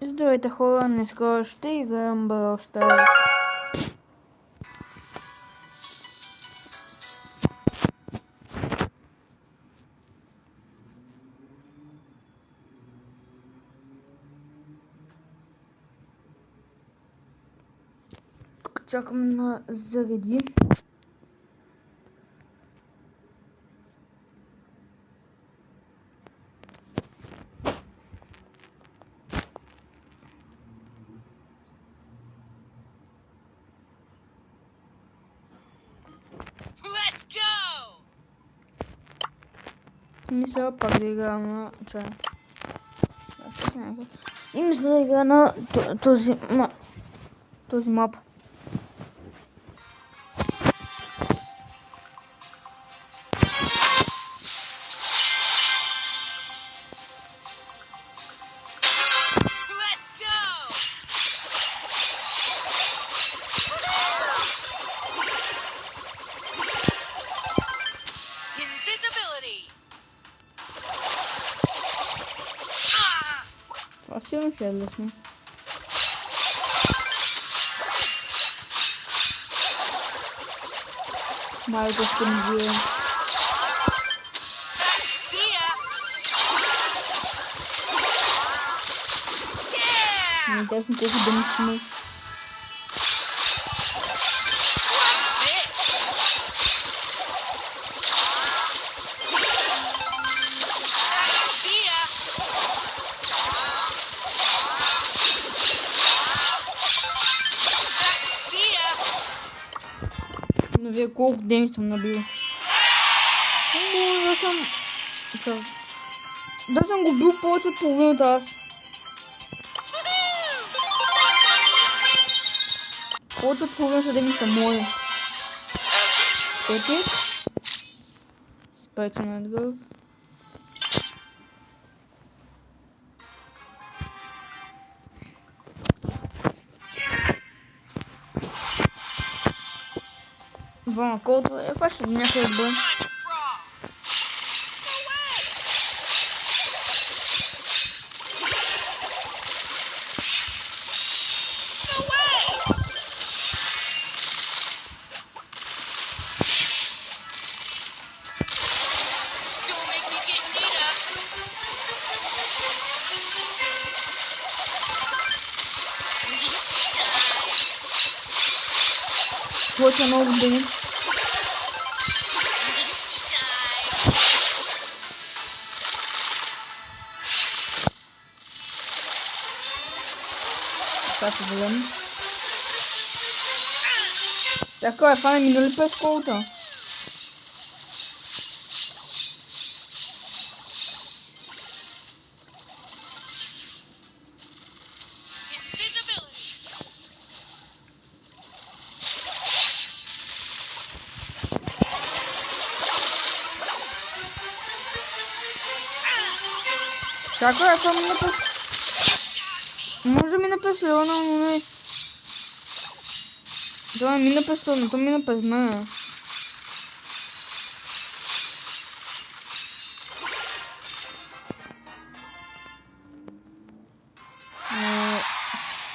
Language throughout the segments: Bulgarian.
Здравейте хора, днес ще играем Brawl Stars. Тук чакам на зареди. Мисля пак да игра на чай. И мисля да игра на този мап. Това сигурно ще е лесно. Майко ще ми бие. Интересно колко дъми сме. Но вие колко деми съм набил? Да съм го бил повече от половината аз. Повече от половината деми са мои. Епик. Спречен Едгар. Двама колта, това ще някой бъде. Получа много дни. Това се гледам. Така е, фана минали през колата. Чакай, ако ми напише... Може да ми напише, но не... Да, ми напише, но то ми напише мене.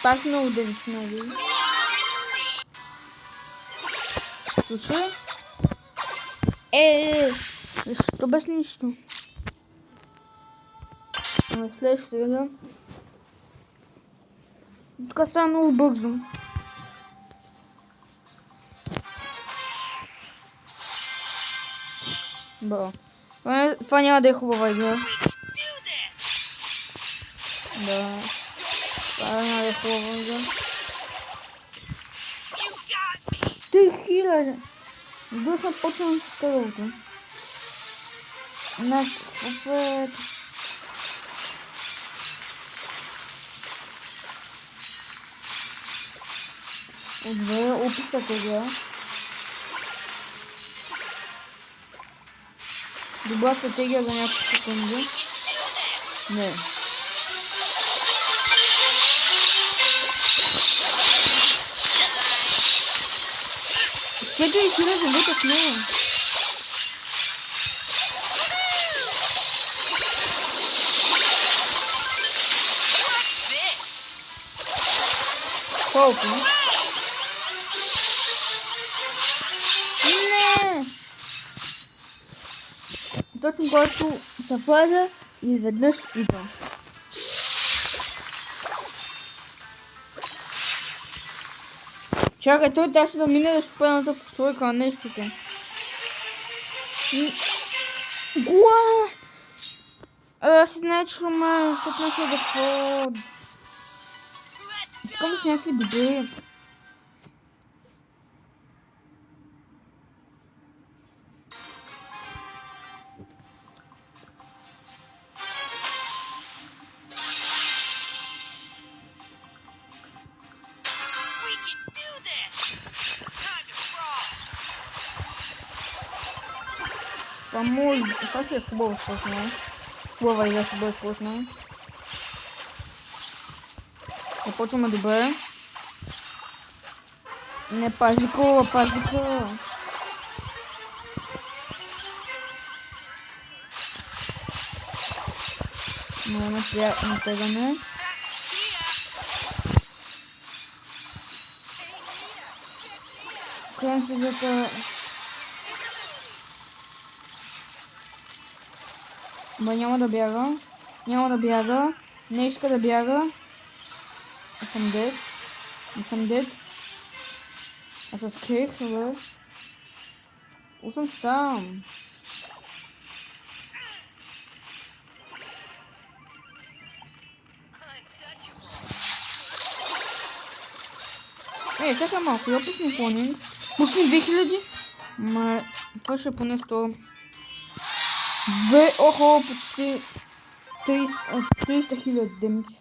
Пак много да си нави. Слушай? Защо без нищо? Следващото видео. Тук става много бързо. Бро. Това няма да е хубава игра. Да. Това няма да е хубава игра. 3000! Бързо почвам с кървото. Нещо. Добре, описате го. Добра стратегия за някакви секунди. Не. Четири хиляди вече с него. Колко? Не! Точно когато се влезе и изведнъж идва. Чакай, той трябваше да мине да шупената постройка, а не щупен. Гуа! Аз си знае, че шума, защото не ще да фод. Искам с някакви добри. Това може, това си е хубаво спортно. Хубава игра ще бъде спортно. Започваме добре. Не, пази кола, пази кола. Не, напрягане. Крем се зата... Ба няма да бяга. Няма да бяга. Не иска да бяга. Аз съм дед. Не съм дед. Аз се скрих, бе. Съм сам. Чакай малко, я пусни клонинг. Пусни 2000. Ма, това ще е поне 100. Охо, почти 300 хиляди демидж.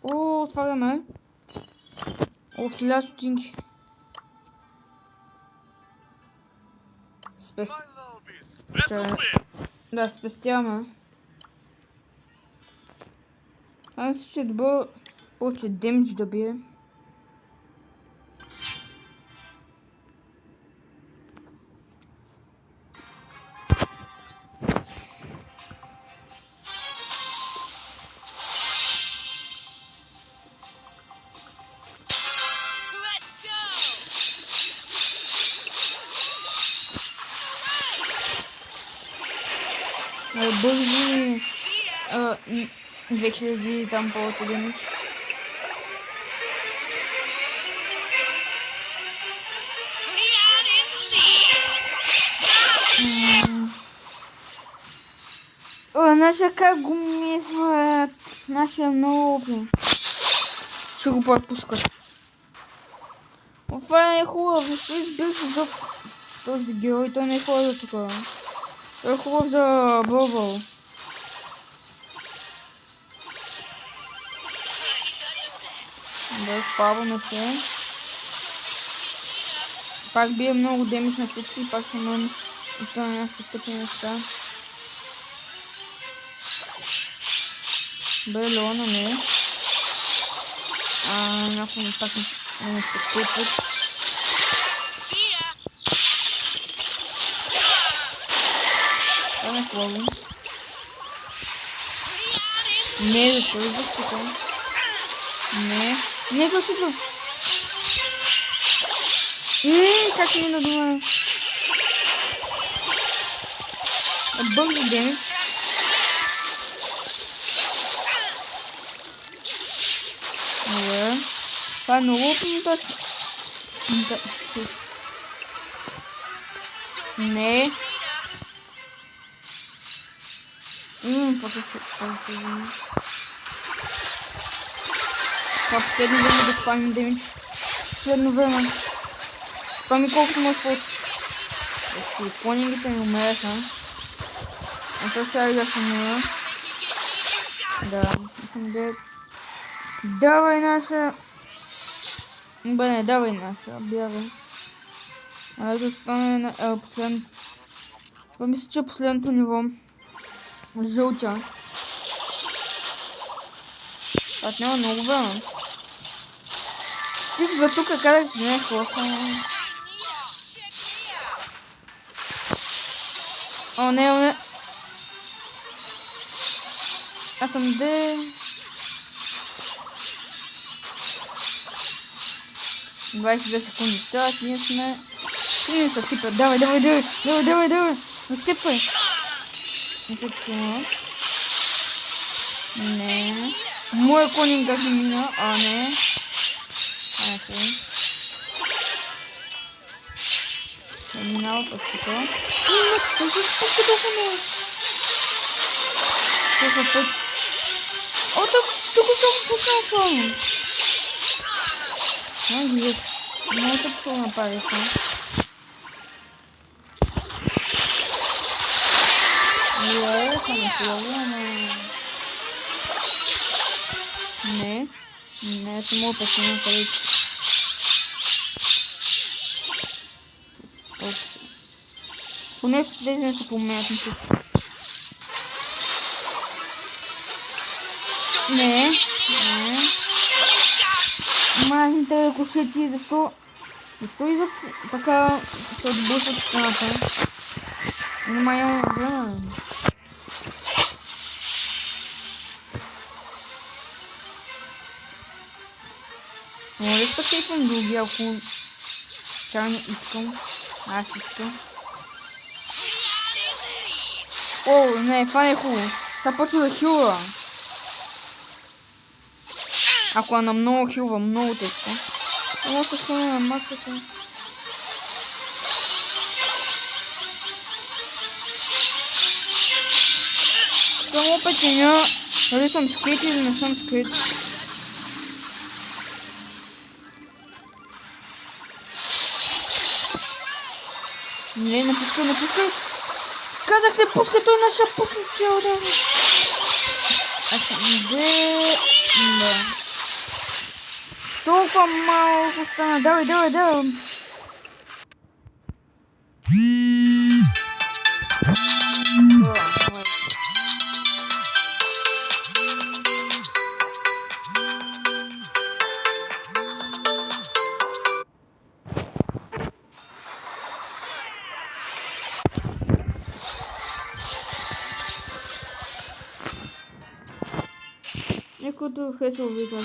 О, отваряме. О, 1000 стотинки. Да, спестяваме. Аз ще добър повече демидж да бие. Бързи 2000 там повече демидж. Наша как го мислят. Наша много. Ще го пропускат. Това е хубаво, защо избих за този герой, той не е хубав за такова. Той е хубав за Бобъл. Да, спаваме се. Пак бие много демидж на всички и пак ще имам от това някакви тъпи неща. Бе, Леона не. Някой пак не ще купят. Това не е хубаво. Не, защо идва тук? Не. Не, това си идва. Как ми надумава? Бързо демидж. Това е много опитно. Не. Това последно време да спамим демидж. Последно време. Спами колкото му спот. Клонингите ми умереха. А то сега да съм умера. Да, съм дед. Давай наша. Бе, не давай наша, бягай. Да стане на последно. Това мисля, че е последното ниво. Жълтя. Това няма много време. Тих за тук казах, че не е хлопа. О, не. Аз съм де. 22 секунды. Так, ясно. Ну, супер. Давай, давай, давай. Давай, давай, давай. Насыпай. Насыпай. Не. Мой конь как у меня. А, не. Окей. Терминал, поскольку. Нет, я здесь поскольку. Тихо, о, только что пошел. Молодец. Ну, это кто напарится? Не. Не, это мой пацан напарит. Поне тези не се поменят. Не. Не. Мазните кошици, защо? Защо изобщо така се отблъскват в страната? Нема имам време. Но ли пък съм други, ако тя не искам. Аз искам. О, не, това не е хубаво. Тя почва да хилва. Ако е на много хилва, много тежко. Това се хилва на мацата. Само печеня, дали съм скрит или не съм скрит. Не, не пускай, не пускай. Казах, не пускай, той наша пускай цяло да. Да. Толкова малко стана. Давай, давай, давай. Някой да хареса видео.